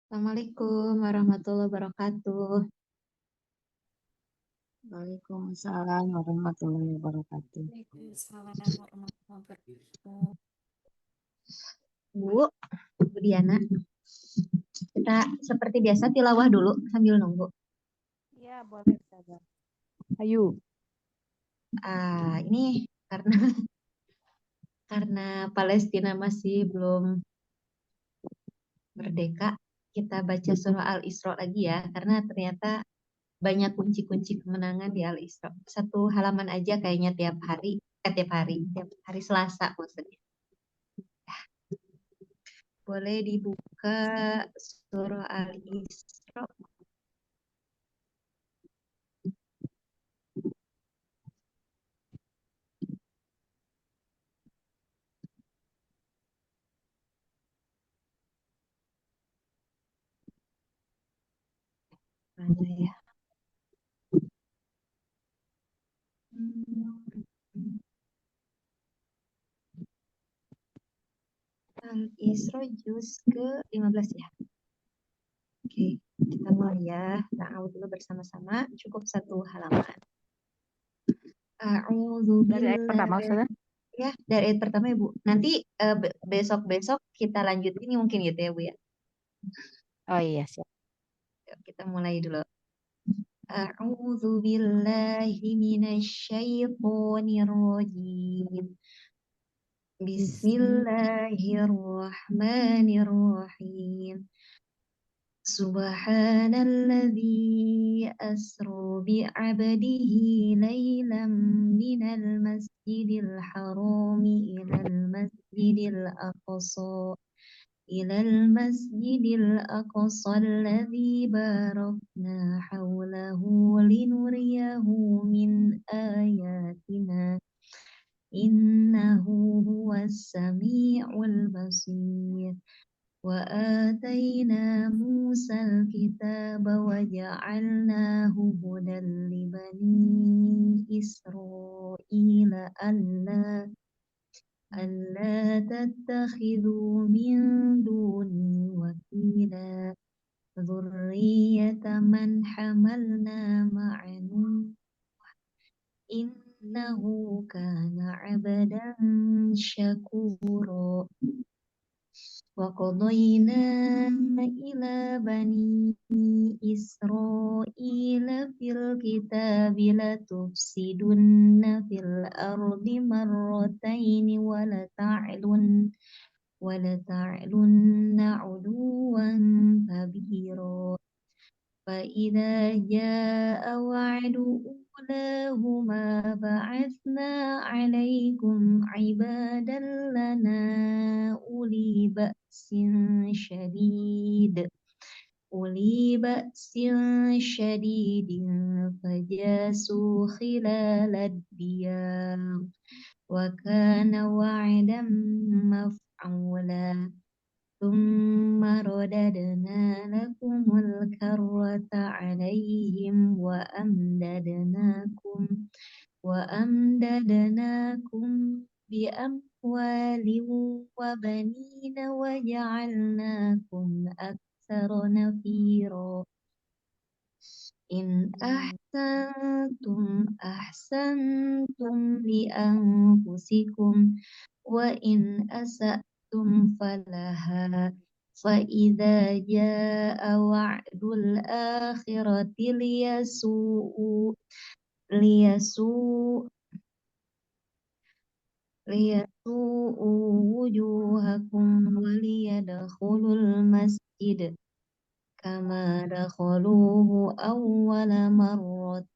Assalamualaikum warahmatullahi wabarakatuh. Waalaikumsalam warahmatullahi wabarakatuh. Waalaikumsalam warahmatullahi wabarakatuh. Bu Diana, kita seperti biasa tilawah dulu sambil nunggu. Ya, boleh Ustazah. Ayo. Ini karena Palestina masih belum merdeka, kita baca surah Al-Isra lagi ya, karena ternyata banyak kunci-kunci kemenangan di Al-Isra. Satu halaman aja kayaknya tiap hari Selasa maksudnya. Boleh dibuka surah Al-Isra. Mana ya? Al-Isra juz ke-15 ya. Oke, kita mulai ya. Ta'awud dulu bersama-sama. Cukup satu halaman. Dari ayat pertama Ustazah. Ya, dari ayat pertama ya Bu. Nanti besok-besok kita lanjutin mungkin gitu ya Bu ya. Oh iya, siap. Yuk, kita mulai dulu. A'udzu billahi minasyaitonir rajim. Bismillahirrahmanirrahim. Subhanalladzi asra bi'abdihi laylan minal masjidil harami ilal masjidil aqsa alladzi barakna hawlahu linuriyahu min ayatina innahu huwas sami'ul basir. وآتينا موسى الكتاب وجعلناه هدى لبني إسرائيل ألا تتخذوا من دوني وكيلا ذرية من حملنا مع نوح إنه كان عبدا شكورا. وقضينا إلى بني إسرائيل في الكتاب لتفسدن في الأرض مرتين ولتعلن علوا كبيرا. فإذا جاء وعد أولاهما بعثنا عليكم عبادا لنا أولي بأس شديد فجاسوا خلال الديار وكان وعدا مفعولا. ثم رددنا لكم الكرة عليهم وأمددناكم بأموال وبنين وجعلناكم أكثر نفيرا. إن أحسنتم لأنفسكم وإن أسأتم فلها فإذا جاء وعد الآخرة ليسوءوا وجوهكم وليدخلوا المسجد كما دخلوه أول مرة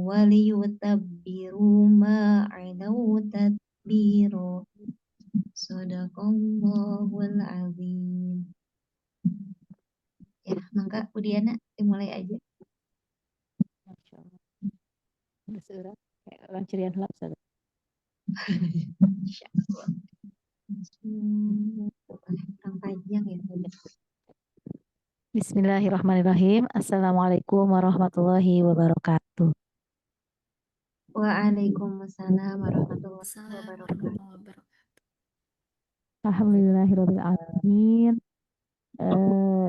وليتبروا ما علوا تتبيرا. Sadaqallahul azim. Ya, mangga Bu Diana dimulai aja. Masya Allah. Udah seurat. Kayak orang cerian lah Ustazah. Insyaallah. Yang panjang ya. Bismillahirrahmanirrahim. Assalamualaikum warahmatullahi wabarakatuh. Waalaikumsalam warahmatullahi Assalamualaikum wabarakatuh. warahmatullahi wabarakatuh. Alhamdulillahirrahmanirrahim.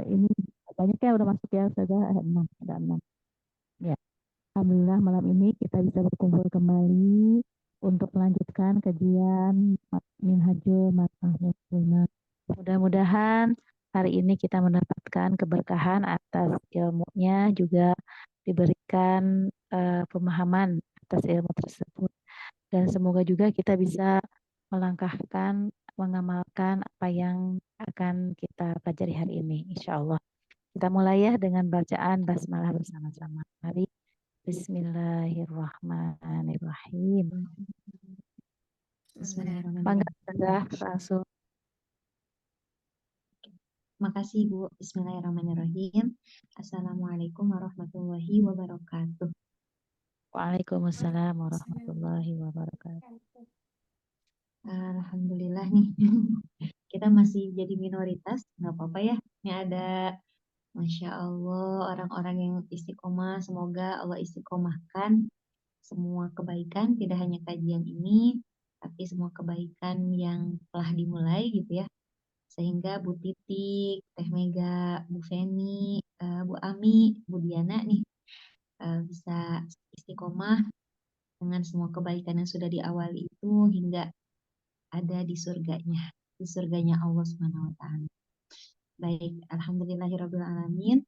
Ini banyak ya udah masuk ya Ustazah, 6, ada 6. Ya, Alhamdulillah malam ini kita bisa berkumpul kembali untuk melanjutkan kajian Minhajul Matlabul Muslimat. Mudah-mudahan hari ini kita mendapatkan keberkahan atas ilmunya, juga diberikan pemahaman atas ilmu tersebut. Dan semoga juga kita bisa melangkahkan, mengamalkan apa yang akan kita pelajari hari ini, insya Allah. Kita mulai ya dengan bacaan basmalah bersama-sama. Mari, Bismillahirrahmanirrahim. Bangga, Bismillahirrahmanirrahim. langsung. Makasih Bu. Bismillahirrahmanirrahim. Assalamualaikum warahmatullahi wabarakatuh. Waalaikumsalam warahmatullahi wabarakatuh. Alhamdulillah nih. Kita masih jadi minoritas, nggak apa-apa ya. Ini ada, Masya Allah, orang-orang yang istiqomah. Semoga Allah istiqomahkan semua kebaikan, tidak hanya kajian ini, tapi semua kebaikan yang telah dimulai gitu ya. Sehingga Bu Titik, Teh Mega, Bu Feni, Bu Ami, Bu Diana nih bisa istiqomah dengan semua kebaikan yang sudah diawali itu hingga ada di surganya Allah Subhanahu wa taala. Baik, alhamdulillahirabbil alamin.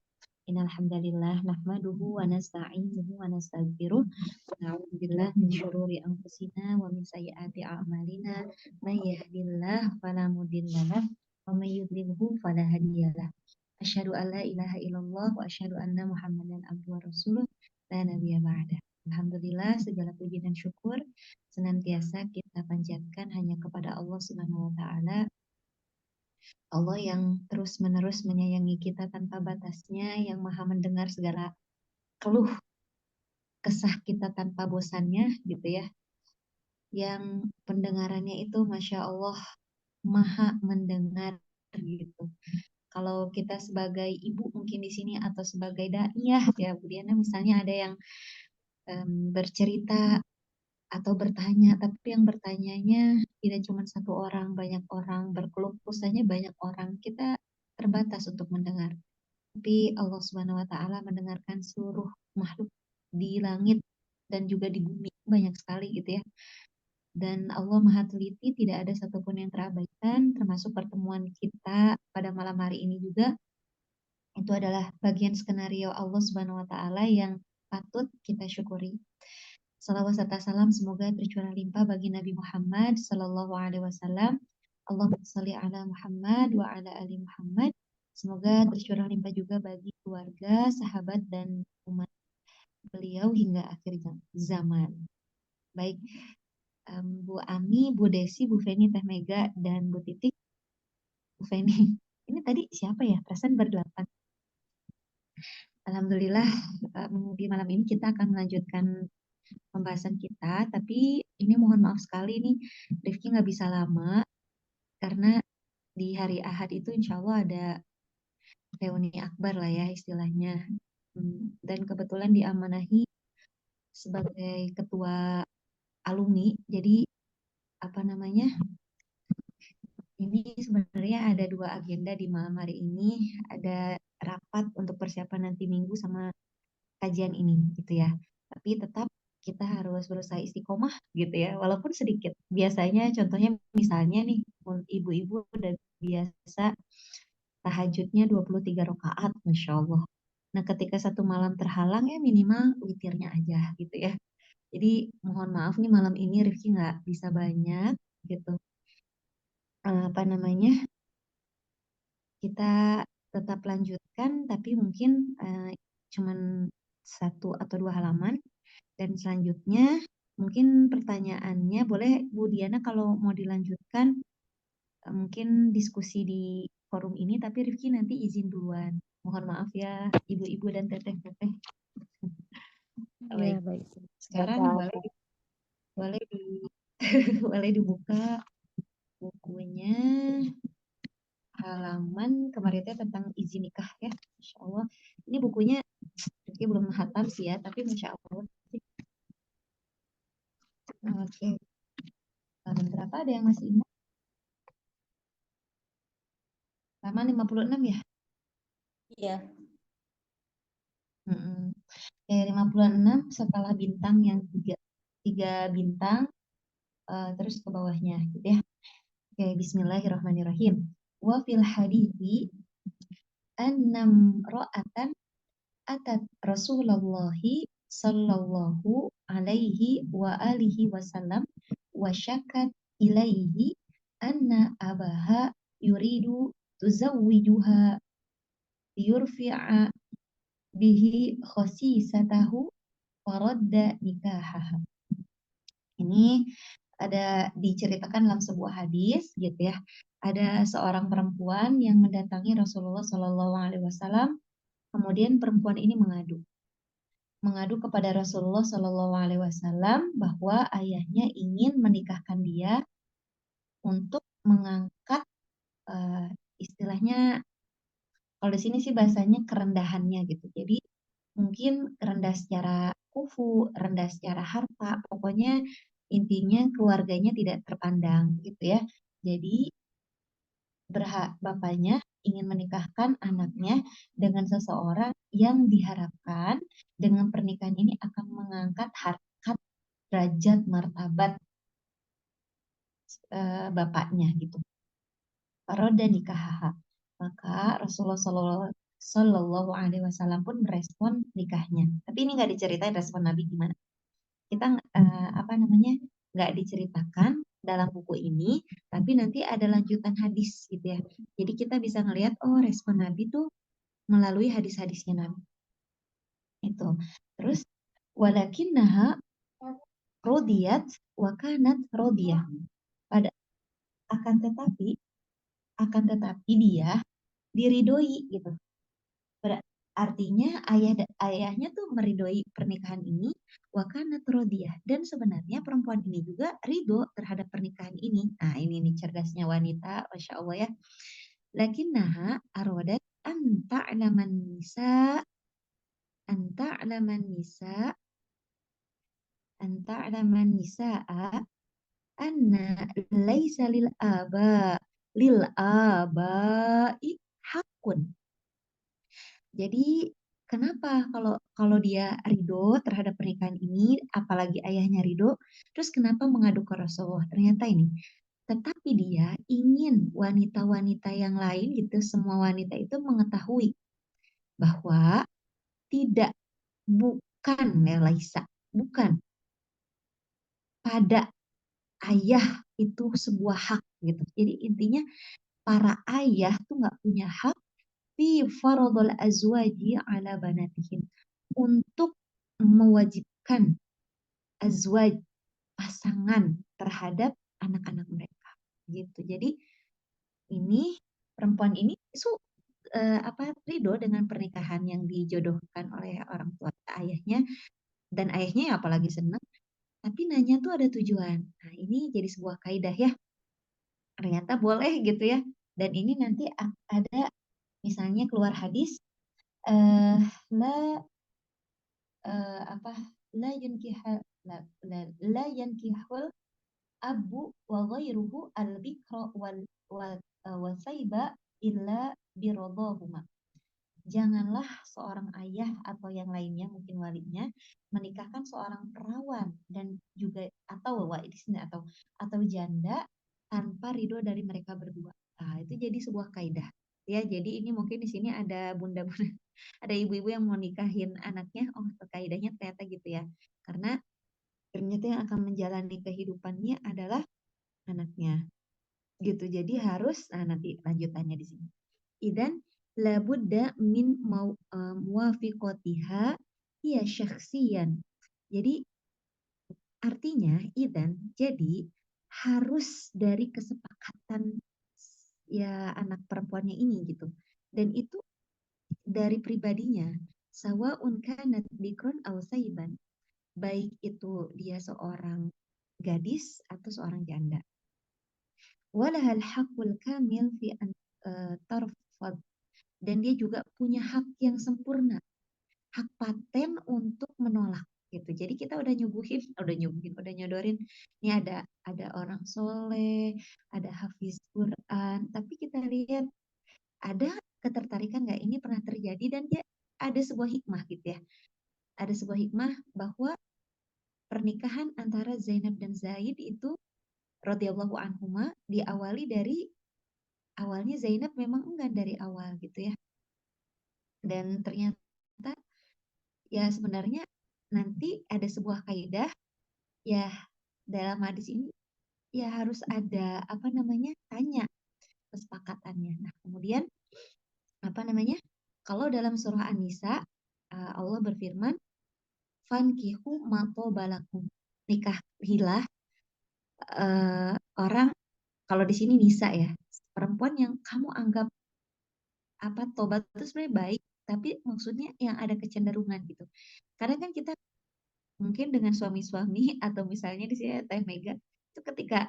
Innal hamdalillah nahmaduhu wa nasta'inuhu wa nastaghfiruh. Wa na'udzubillahi min syururi anfusina wa min sayyiati a'malina. May yahdihillahu fala mudhillalah wa may yudlilhu fala hadiyalah. Asyhadu an la ilaha illallah wa asyhadu anna Muhammadan abduhu wa rasuluh la nabiyya ba'da. Alhamdulillah, segala puji dan syukur senantiasa kita panjatkan hanya kepada Allah Subhanahu wa taala. Allah yang terus-menerus menyayangi kita tanpa batasnya, yang maha mendengar segala keluh kesah kita tanpa bosannya gitu ya. Yang pendengarannya itu Masya Allah maha mendengar gitu. Kalau kita sebagai ibu mungkin di sini atau sebagai daiyah ya Bu Diana misalnya ada yang bercerita atau bertanya, tapi yang bertanyanya tidak cuma satu orang, banyak orang, berkeluh kesahnya banyak orang. Kita terbatas untuk mendengar. Tapi Allah Subhanahu wa taala mendengarkan seluruh makhluk di langit dan juga di bumi banyak sekali gitu ya. Dan Allah Maha Teliti, tidak ada satupun yang terabaikan, termasuk pertemuan kita pada malam hari ini juga. Itu adalah bagian skenario Allah Subhanahu wa taala yang patut kita syukuri. Salawat serta salam semoga tercurah limpah bagi Nabi Muhammad Sallallahu Alaihi Wasallam. Allahumma sholli ala Muhammad wa ala ali Muhammad. Semoga tercurah limpah juga bagi keluarga, sahabat, dan umat beliau hingga akhir zaman. Baik, Bu Ami, Bu Desi, Bu Feni, Teh Mega, dan Bu Titik. Bu Feni, ini tadi siapa ya? Perasaan berdelapan. Alhamdulillah, di malam ini kita akan melanjutkan pembahasan kita, tapi ini mohon maaf sekali nih, Rifki nggak bisa lama, karena di hari Ahad itu insya Allah ada reuni akbar lah ya istilahnya. Dan kebetulan diamanahi sebagai ketua alumni, jadi apa namanya, ini sebenarnya ada dua agenda di malam hari ini, ada rapat untuk persiapan nanti Minggu sama kajian ini gitu ya. Tapi tetap kita harus berusaha istiqomah gitu ya, walaupun sedikit. Biasanya contohnya misalnya nih, ibu-ibu udah biasa tahajudnya 23 rakaat, Masya Allah. Nah ketika satu malam terhalang ya minimal witirnya aja gitu ya. Jadi mohon maaf nih malam ini Rifki nggak bisa banyak gitu. Apa namanya, kita tetap lanjutkan tapi mungkin cuman satu atau dua halaman. Dan selanjutnya mungkin pertanyaannya boleh Bu Diana kalau mau dilanjutkan mungkin diskusi di forum ini, tapi Rifki nanti izin duluan. Mohon maaf ya ibu-ibu dan teteh-teteh. Ya, Baik, baik. sekarang Bapak, boleh boleh dibuka bukunya, halaman kemarin itu tentang izin nikah ya, Masya Allah. Ini bukunya Rifki belum hatam sih ya, tapi Masya Allah. Oke, halaman berapa ada yang masih ingat? Halaman 56 ya? Iya. 56 setelah bintang yang tiga bintang, terus ke bawahnya gitu ya. Oke, bismillahirrahmanirrahim. Wa fil hadithi annam ra'atan atat Rasulullahi sallallahu alaihi wa alihi wasallam wa syakat ilaihi anna abaha yuridu tuzawwijuha yurfi'a bihi khosisatahu waradda nikahaha. Ini ada diceritakan dalam sebuah hadis gitu ya. Ada seorang perempuan yang mendatangi Rasulullah Shallallahu Alaihi Wasallam. Kemudian perempuan ini mengadu kepada Rasulullah Shallallahu Alaihi Wasallam bahwa ayahnya ingin menikahkan dia untuk mengangkat istilahnya, kalau di sini sih bahasanya kerendahannya gitu. Jadi mungkin rendah secara kufu, rendah secara harta, pokoknya intinya keluarganya tidak terpandang gitu ya. Jadi bapaknya ingin menikahkan anaknya dengan seseorang yang diharapkan dengan pernikahan ini akan mengangkat harkat, derajat, martabat bapaknya gitu. Roda nikah. Maka Rasulullah Shallallahu Alaihi Wasallam pun merespon nikahnya. Tapi ini nggak diceritain respon Nabi gimana. Kita apa namanya, nggak diceritakan dalam buku ini, tapi nanti ada lanjutan hadis gitu ya. Jadi kita bisa ngelihat respon Nabi tuh melalui hadis-hadisnya Nabi. Itu. Terus walakinnaha rodiyat wa kanat rodiyah. Akan tetapi dia diridoi gitu. Artinya ayahnya tuh meridoi pernikahan ini, wakana rodiyah, dan sebenarnya perempuan ini juga ridho terhadap pernikahan ini. Nah ini nih cerdasnya wanita, masya Allah ya. Lakinnaha arodat anta'laman nisa anna laisa lil abai hakun. Jadi kenapa kalau dia ridho terhadap pernikahan ini, apalagi ayahnya ridho, terus kenapa mengadu ke Rasulullah? Ternyata ini, tetapi dia ingin wanita-wanita yang lain gitu, semua wanita itu mengetahui bahwa bukan Laisa, bukan pada ayah itu sebuah hak gitu. Jadi intinya para ayah tuh nggak punya hak fi faradul azwaji ala banatihim, untuk mewajibkan azwaj, pasangan terhadap anak-anak mereka gitu. Jadi ini perempuan ini ridho dengan pernikahan yang dijodohkan oleh orang tua ayahnya, dan ayahnya ya apalagi senang, tapi nanya tuh ada tujuan. Nah ini jadi sebuah kaidah ya, ternyata boleh gitu ya. Dan ini nanti ada misalnya keluar hadis eh la apa la yankiha la yankihul abu wa ghairuhu al bikra wal saiba illa biradahuma. Janganlah seorang ayah atau yang lainnya mungkin walinya menikahkan seorang perawan dan juga atau atau janda tanpa ridho dari mereka berdua. Nah, itu jadi sebuah kaidah. Ya, jadi ini mungkin di sini ada bunda-bunda, ada ibu-ibu yang mau nikahin anaknya, kaidahnya ternyata gitu ya. Karena ternyata yang akan menjalani kehidupannya adalah anaknya. Gitu. Jadi harus nanti lanjutannya di sini. Idan labudda min muwafiqatiha hiya syakhsiyan. Jadi artinya jadi harus dari kesepakatan ya anak perempuannya ini gitu. Dan itu dari pribadinya, sawaun kanat bikron aw saiban, baik itu dia seorang gadis atau seorang janda. Walahal hakul kamil fi an tarfad, dan dia juga punya hak yang sempurna, hak paten untuk menolak gitu. Jadi kita udah nyodorin, ini ada orang soleh, ada hafiz Quran, tapi kita lihat ada ketertarikan nggak, ini pernah terjadi dan dia ada sebuah hikmah gitu ya. ada sebuah hikmah bahwa pernikahan antara Zainab dan Zaid itu radhiyallahu anhuma diawali dari awalnya Zainab memang enggan dari awal gitu ya. Dan ternyata ya sebenarnya nanti ada sebuah kaidah ya dalam hadis ini ya harus ada apa namanya tanya kesepakatannya. Nah, kemudian apa namanya? Kalau dalam surah An-Nisa Allah berfirman fankihu ma balakum. Nikahilah orang kalau di sini nisa ya, perempuan yang kamu anggap apa tobat itu sebenarnya baik, tapi maksudnya yang ada kecenderungan gitu. Karena kan kita mungkin dengan suami-suami atau misalnya di sini Teh Mega itu ketika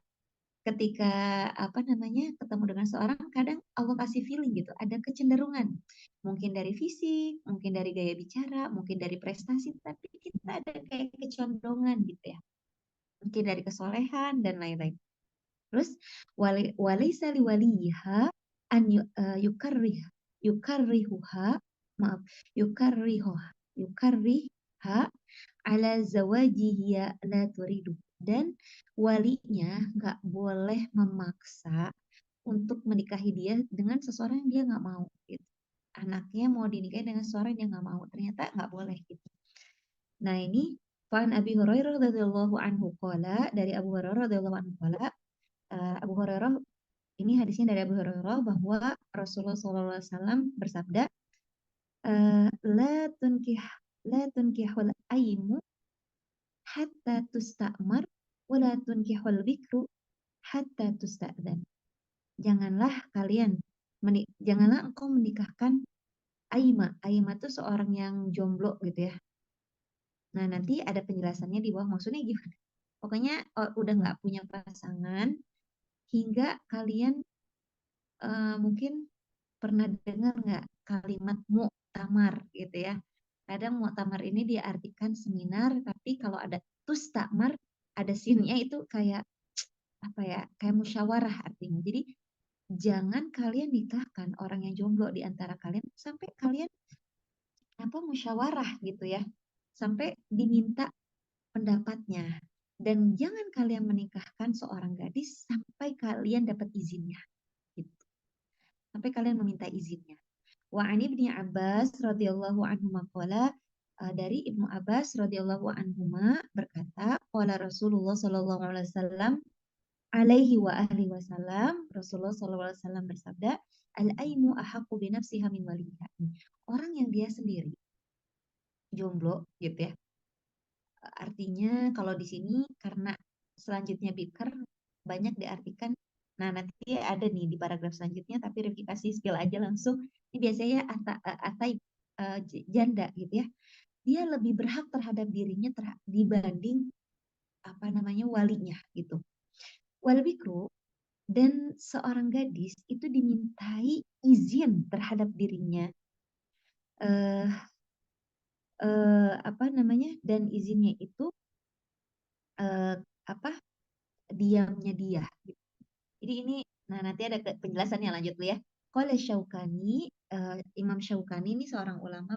ketika apa namanya ketemu dengan seorang kadang Allah kasih feeling gitu ada kecenderungan mungkin dari fisik mungkin dari gaya bicara mungkin dari prestasi tapi kita ada kayak kecenderungan gitu ya mungkin dari kesolehan dan lain-lain terus walaysa liwaliha an yukarrihuha maaf yukarriha ala zawajihi la turidu dan walinya nggak boleh memaksa untuk menikahi dia dengan seseorang yang dia nggak mau gitu. Anaknya mau dinikahi dengan seseorang yang nggak mau ternyata nggak boleh gitu. Nah ini Fa'an Abi Hurairah radhiyallahu anhu qala dari Abu Hurairah radhiyallahu anhu qala Abu Hurairah ini hadisnya dari Abu Hurairah bahwa Rasulullah SAW bersabda la tunkih la tunkihul aimu hatta tusta'mar wala tunkihul bikru hatta tusta'dan. Janganlah janganlah engkau menikahkan Aima. Aima itu seorang yang jomblo gitu ya. Nah, nanti ada penjelasannya di bawah maksudnya gimana. Pokoknya udah nggak punya pasangan hingga kalian mungkin pernah dengar nggak kalimat mu'tamar gitu ya. Kadang mu'tamar ini diartikan seminar, tapi kalau ada tustamar, ada sinnya itu kayak apa ya, kayak musyawarah artinya. Jadi jangan kalian nikahkan orang yang jomblo di antara kalian sampai kalian apa musyawarah gitu ya. Sampai diminta pendapatnya. Dan jangan kalian menikahkan seorang gadis sampai kalian dapat izinnya. Gitu. Sampai kalian meminta izinnya. Wa ani ibni Abbas radhiyallahu anhu maqala dari Ibnu Abbas radhiyallahu anhu berkata, qala Rasulullah sallallahu alaihi wa ahli wasallam, Rasulullah sallallahu alaihi wasallam bersabda, al-aimu ahaqqu bi nafsiha min waliha. Orang yang dia sendiri jomblo gitu ya. Artinya kalau di sini karena selanjutnya bikr banyak diartikan. Nah, nanti ada nih di paragraf selanjutnya tapi Rifki kasih skill aja langsung. Ini biasanya atai janda gitu ya. Dia lebih berhak terhadap dirinya dibanding apa namanya walinya gitu. Wal bikru dan seorang gadis itu dimintai izin terhadap dirinya eh apa namanya dan izinnya itu apa diamnya dia. Jadi ini, nah nanti ada penjelasannya lanjut dulu ya. Qala Syaukani, Imam Syaukani ini seorang ulama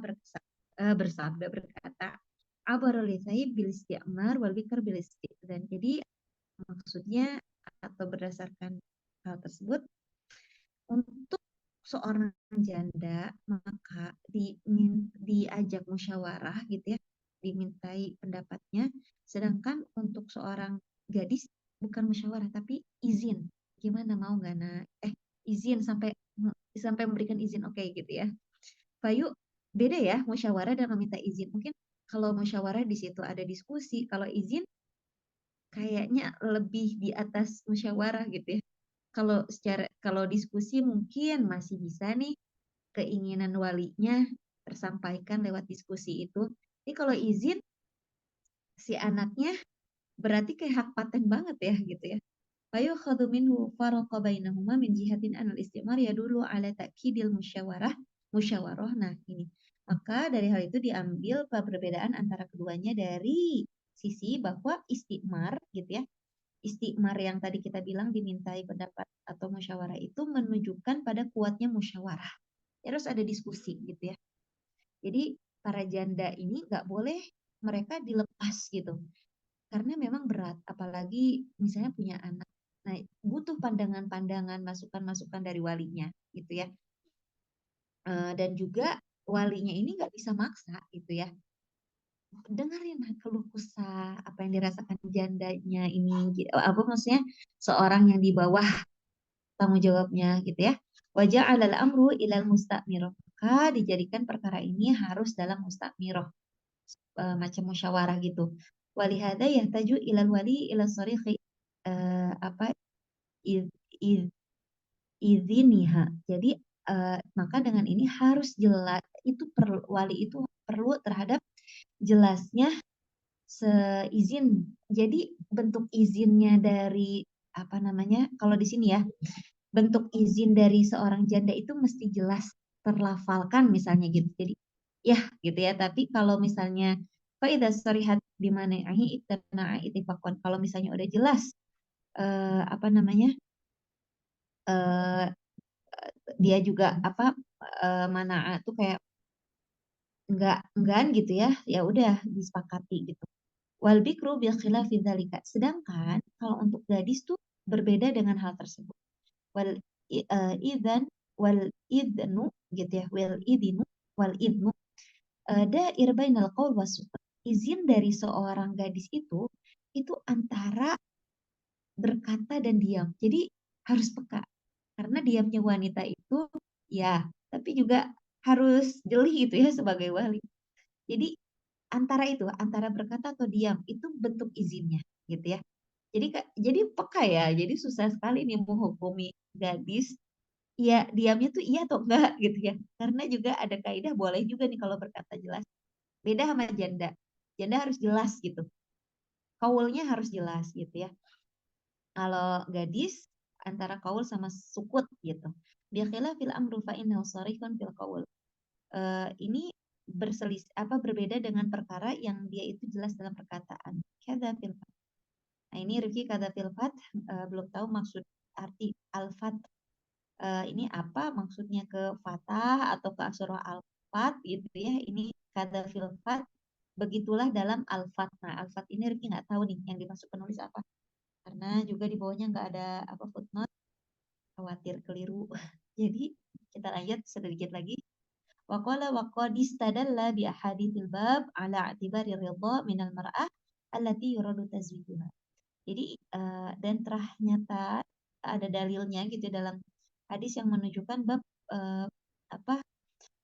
bersabda berkata, Abarul lisai bil isti'mar wal bikr bil isti'dan. Jadi maksudnya atau berdasarkan hal tersebut untuk seorang janda maka diajak musyawarah gitu ya, dimintai pendapatnya. Sedangkan untuk seorang gadis bukan musyawarah tapi izin. Gimana mau nggak izin sampai sampai memberikan izin oke gitu ya. Bayu beda ya musyawarah dan meminta izin. Mungkin kalau musyawarah di situ ada diskusi, kalau izin kayaknya lebih di atas musyawarah gitu ya. Kalau diskusi mungkin masih bisa nih keinginan walinya tersampaikan lewat diskusi itu. Tapi kalau izin si anaknya berarti kayak hak paten banget ya gitu ya. Fayukhadhu minhu faraqa bainahuma min jihatin anal istimar yadulu ala ta'kidil musyawarah. Nah, ini. Maka dari hal itu diambil perbedaan antara keduanya dari sisi bahwa istimar gitu ya. Istimar yang tadi kita bilang dimintai pendapat atau musyawarah itu menunjukkan pada kuatnya musyawarah. Terus ada diskusi gitu ya. Jadi para janda ini nggak boleh mereka dilepas gitu. Karena memang berat, apalagi misalnya punya anak. Nah, butuh pandangan-pandangan, masukan-masukan dari walinya gitu ya. Dan juga walinya ini nggak bisa maksa gitu ya. Dengerin keluh kesah apa yang dirasakan jandanya ini, apa maksudnya seorang yang di bawah tanggung jawabnya gitu ya. Wajah alal amru ilal musta'miroh. Maka dijadikan perkara ini harus dalam musta'miroh, macam musyawarah gitu. Walihada yahtaju ilal wali ilal sarihi, apa id, id, iziniha. Jadi maka dengan ini harus jelas, itu perlu, wali itu perlu terhadap jelasnya seizin. Jadi bentuk izinnya dari apa namanya, kalau di sini ya, bentuk izin dari seorang janda itu mesti jelas terlafalkan misalnya gitu. Jadi ya gitu ya. Tapi kalau misalnya faida sarihat bimanahi itana itifakon, kalau misalnya udah jelas apa namanya, eh, dia juga apa, mana tuh kayak enggak enggan gitu ya, ya udah disepakati gitu. Wal bikru bil khilafi dzalika. Sedangkan kalau untuk gadis tuh berbeda dengan hal tersebut. Wal idzan wal idnu gitu ya. Wal idnu dair bainal qaul wasukut. Izin dari seorang gadis itu antara berkata dan diam. Jadi harus peka. Karena diamnya wanita itu ya, tapi juga harus jeli gitu ya sebagai wali. Jadi antara berkata atau diam itu bentuk izinnya gitu ya. Jadi peka ya. Jadi susah sekali nih menghukumi gadis. Ya diamnya tuh iya atau enggak gitu ya. Karena juga ada kaidah boleh juga nih kalau berkata jelas. Beda sama janda. Janda harus jelas gitu. Kaulnya harus jelas gitu ya. Kalau gadis antara kaul sama sukut gitu. Biakhilah fil amru fa innahu sarihun fil qaul. Ini berbeda dengan perkara yang dia itu jelas dalam perkataan. Kada fil fat. Nah, ini Rifki kada fil fat, belum tahu maksud arti al-fat. Ini apa maksudnya, ke fatah atau ke surah al-fat gitu ya. Ini kada fil fat. Begitulah dalam al-fat. Nah, al-fat ini Rifki nggak tahu nih yang dimaksud penulis apa. Karena juga di bawahnya nggak ada apa footnote, khawatir keliru. Jadi kita lanjut sedikit lagi. Waqala waqad istadalla bi ahaditsil bab ala i'tibari ridha minal mar'ah allati yuradu tazwijuha. Jadi dan telah nyata ada dalilnya gitu dalam hadis yang menunjukkan bab apa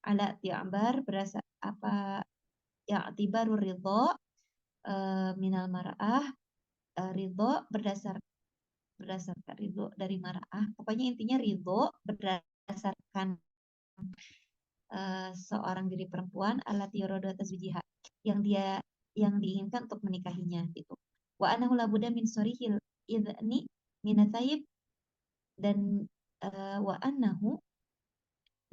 ala i'tibar berasa apa i'tibaru ridha minal mar'ah, ridho berdasarkan ridho dari mar'ah. Pokoknya intinya ridho berdasarkan seorang diri perempuan allati yuradu tazwijiha, yang diinginkan untuk menikahinya gitu. Wa anahu labuda min sorihil idni minatayib, dan wa anahu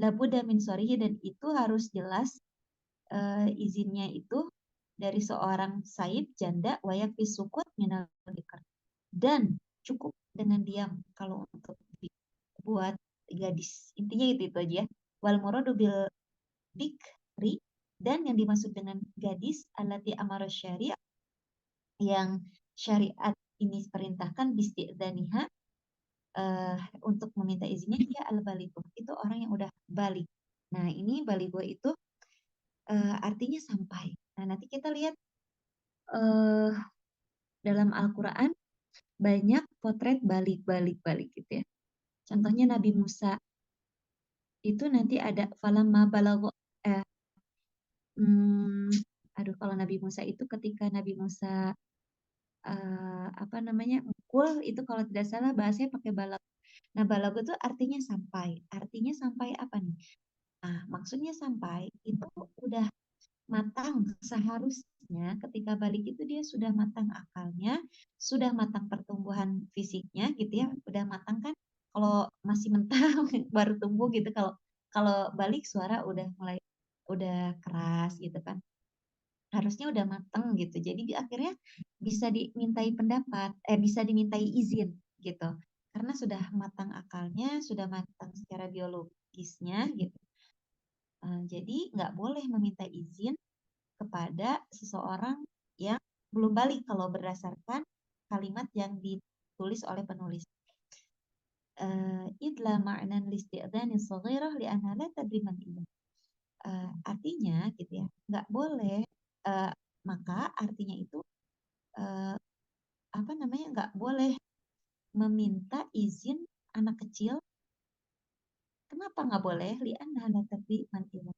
labuda min sorihi, dan itu harus jelas izinnya itu dari seorang saib janda, wayak sukut minal bikr, dan cukup dengan diam kalau untuk buat gadis. Intinya itu aja. Wal muradu bil bikri, dan yang dimaksud dengan gadis alati amara syariah, yang syariat ini perintahkan bisti'dzaniha, untuk meminta izinnya, dia al-baligh, itu orang yang udah balik. Nah, ini baligh itu artinya sampai. Nah, nanti kita lihat dalam Al-Qur'an banyak potret balik gitu ya. Contohnya Nabi Musa itu nanti ada falamma balagha, kalau Nabi Musa itu ketika Nabi Musa apa namanya, mukul itu kalau tidak salah bahasanya pakai balag. Nah, balag itu artinya sampai. Artinya sampai apa nih? Nah, maksudnya sampai itu udah matang. Seharusnya ketika balik itu dia sudah matang akalnya, sudah matang pertumbuhan fisiknya gitu ya, udah matang kan. Kalau masih mentah baru tumbuh gitu. Kalau kalau balik suara udah mulai udah keras gitu kan. Harusnya udah matang gitu. Jadi akhirnya bisa dimintai pendapat, bisa dimintai izin gitu. Karena sudah matang akalnya, sudah matang secara biologisnya gitu. Jadi nggak boleh meminta izin kepada seseorang yang belum balik kalau berdasarkan kalimat yang ditulis oleh penulis. Idla ma'nan listi'dhani saghirah li'anha la tadri man hiya. Artinya gitu ya, nggak boleh, maka artinya itu apa namanya, nggak boleh meminta izin anak kecil. Kenapa nggak boleh? Li'anha la tadri man hiya.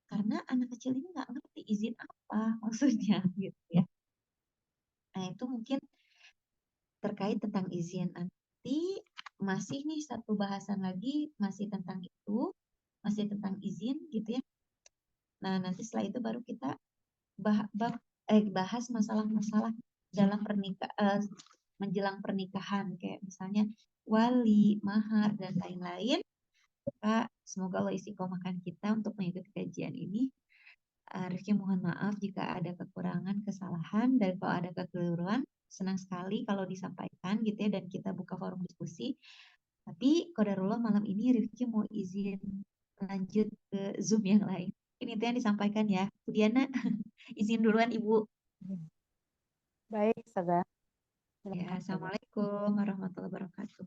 Karena anak kecil ini nggak ngerti izin apa maksudnya gitu ya. Nah itu mungkin terkait tentang izin. Nanti masih nih satu bahasan lagi masih tentang itu, masih tentang izin gitu ya. Nah nanti setelah itu baru kita bahas masalah-masalah dalam menjelang pernikahan kayak misalnya wali, mahar dan lain-lain. Maka semoga Allah istiqomahkan kita untuk mengikuti kajian ini. Rifki mohon maaf jika ada kekurangan, kesalahan, dan kalau ada kekeliruan, senang sekali kalau disampaikan gitu ya, dan kita buka forum diskusi. Tapi qadarullah malam ini Rifki mau izin lanjut ke Zoom yang lain. Ini itu yang disampaikan ya. Bu Diana, izin duluan Ibu. Baik, Ustazah. Ya, Silakan, Ustazah. Assalamualaikum warahmatullahi wabarakatuh.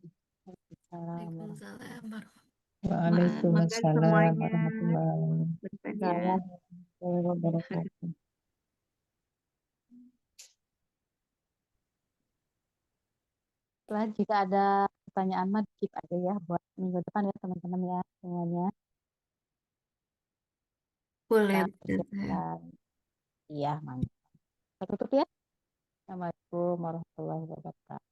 Waalaikumsalam. Waalaikumsalam. Makan Waalaikumsalam semuanya. warahmatullahi Berkan ya. wabarakatuh. Setelah jika ada pertanyaan mah keep aja ya buat minggu depan ya teman-teman ya semuanya. Boleh, Kita Ustazah. persiapkan. Iya, mantap. Kita tutup ya. Assalamualaikum warahmatullahi wabarakatuh.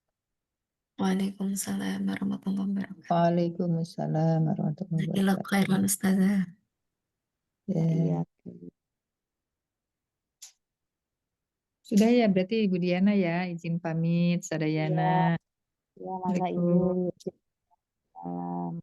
Waalaikumsalam warahmatullahi wabarakatuh. Waalaikumsalam warahmatullahi Jazakallah wabarakatuh. khairan, Ustazah. Ya. Iya. Sudah ya berarti Ibu Diana ya izin pamit Sadayana. Iya, mangga Assalamualaikum. Ibu. Salam.